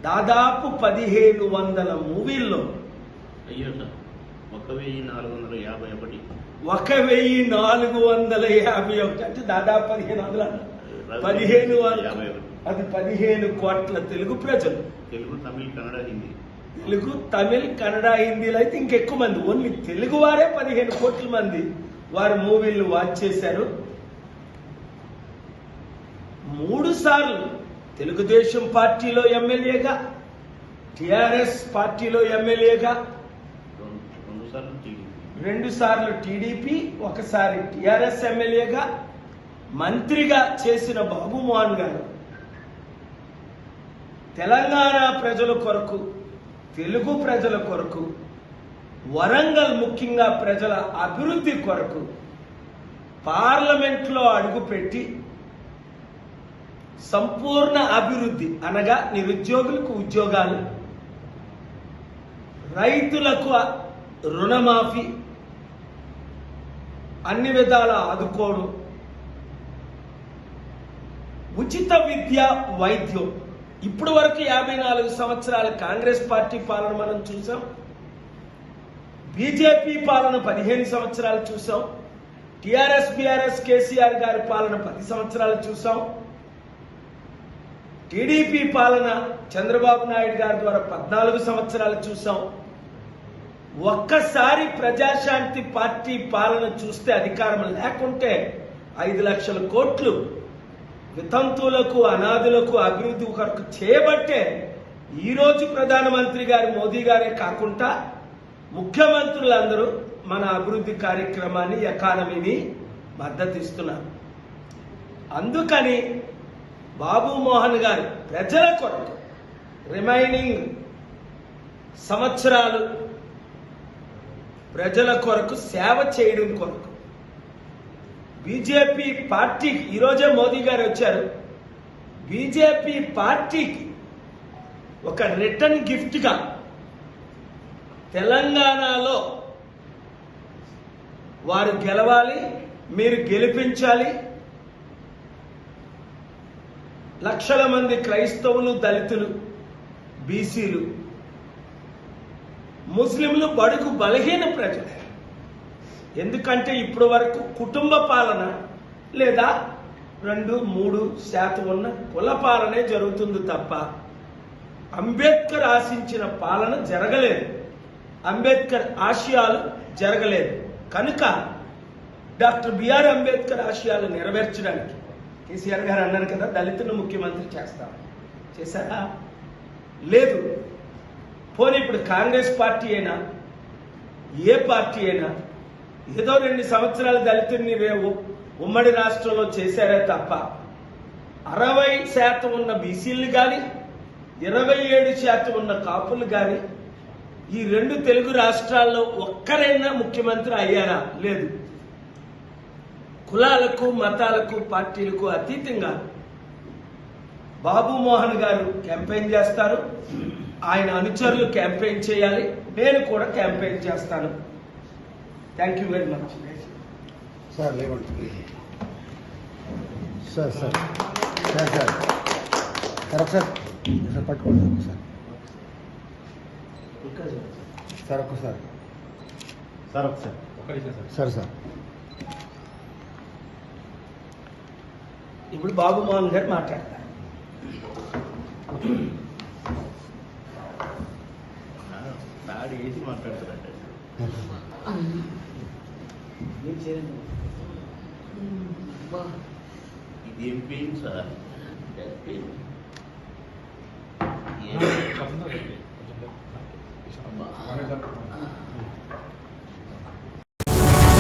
దాదాపు 1500 మూవీల్లో 1451 1451 అంటే దాదాపు 1500 అది 15 కోట్ల తెలుగు ప్రజలు. తెలుగు, తమిళ్, కన్నడ, హిందీలో అయితే ఇంకెక్కువ మంది. ఓన్లీ తెలుగు వారే 15 కోట్ల మంది వారి మూవీలు వాచ్ చేశారు. 3 సార్లు తెలుగుదేశం పార్టీలో ఎమ్మెల్యేగా, టిఆర్ఎస్ పార్టీలో ఎమ్మెల్యేగా, 2 సార్లు టీడీపీ, 1 సారి టిఆర్ఎస్ ఎమ్మెల్యేగా, మంత్రిగా చేసిన బాబు మోహన్ గారు తెలంగాణ ప్రజల కొరకు, తెలుగు ప్రజల కొరకు, వరంగల్ ముఖ్యంగా ప్రజల అభివృద్ధి కొరకు పార్లమెంట్లో అడుగుపెట్టి సంపూర్ణ అభివృద్ధి అనగా నిరుద్యోగులకు ఉద్యోగాలు, రైతులకు రుణమాఫీ, అన్ని విధాల ఆదుకోవడం, ఉచిత విద్య, వైద్యం. ఇప్పుడు వరకు 54 సంవత్సరాల కాంగ్రెస్ పార్టీ పాలన మనం చూసాం. బీజేపీ పాలన 15 సంవత్సరాలు చూసాం. టిఆర్ఎస్, బీఆర్ఎస్, కేసీఆర్ గారి పాలన 10 సంవత్సరాలు చూసాం. టీడీపీ పాలన చంద్రబాబు నాయుడు గారి ద్వారా 14 సంవత్సరాలు చూసాం. ఒక్కసారి ప్రజాశాంతి పార్టీ పాలన చూస్తే, అధికారం లేకుంటే 5 లక్షల కోట్లు వితంతువులకు, అనాథులకు అభివృద్ధి కొరకు చేయబట్టే ఈరోజు ప్రధానమంత్రి గారు మోదీ గారే కాకుండా ముఖ్యమంత్రులందరూ మన అభివృద్ధి కార్యక్రమాన్ని, ఎకానమీని మద్దతిస్తున్నారు. అందుకని బాబు మోహన్ గారు ప్రజల కొరకు రిమైనింగ్ సంవత్సరాలు ప్రజల కొరకు సేవ చేయడం కొరకు బీజేపీ పార్టీకి, ఈరోజే మోదీ గారు వచ్చారు, బీజేపీ పార్టీకి ఒక రిటర్న్ గిఫ్ట్గా తెలంగాణలో వారు గెలవాలి, మీరు గెలిపించాలి, లక్షల మంది క్రైస్తవులు, దళితులు, బీసీలు, ముస్లింలు, బడుగు బలహీన ప్రజలు. ఎందుకంటే ఇప్పుడు వరకు కుటుంబ పాలన లేదా 2-3% ఉన్న కుల పాలనే జరుగుతుంది తప్ప అంబేద్కర్ ఆశించిన పాలన జరగలేదు, అంబేద్కర్ ఆశయాలు జరగలేదు. కనుక డాక్టర్ బిఆర్ అంబేద్కర్ ఆశయాలు నెరవేర్చడానికి కేసీఆర్ గారు అన్నారు కదా, దళితులను ముఖ్యమంత్రి చేస్తాం. చేశారా? లేదు. పోనీ ఇప్పుడు కాంగ్రెస్ పార్టీ అయినా, ఏ పార్టీ అయినా ఏదో 2 సంవత్సరాల దళితుల్ని ఉమ్మడి రాష్ట్రంలో చేశారే తప్ప 60% ఉన్న బీసీలు కానీ, 27% ఉన్న కాపులు కానీ, ఈ 2 తెలుగు రాష్ట్రాల్లో ఒక్కరైనా ముఖ్యమంత్రి అయ్యారా? లేదు. కులాలకు, మతాలకు, పార్టీలకు అతీతంగా బాబు మోహన్ గారు క్యాంపెయిన్ చేస్తారు, ఆయన అనుచరులు క్యాంపెయిన్ చేయాలి, నేను కూడా క్యాంపెయిన్ చేస్తాను. Thank you very much. Sir లేవండి sir. Sir sir sir sir ఒకసారి సార్ పట్టుకోండి ఒకసారి సార్ ఒక్కసారి సార్ ఒకసారి సార్ సార్ ఇప్పుడు బాబు మోహన్ గారు మాట్లాడతారు. వేసి మాట్లాడతారంటే ఇది ఏం పెయిన్ సార్?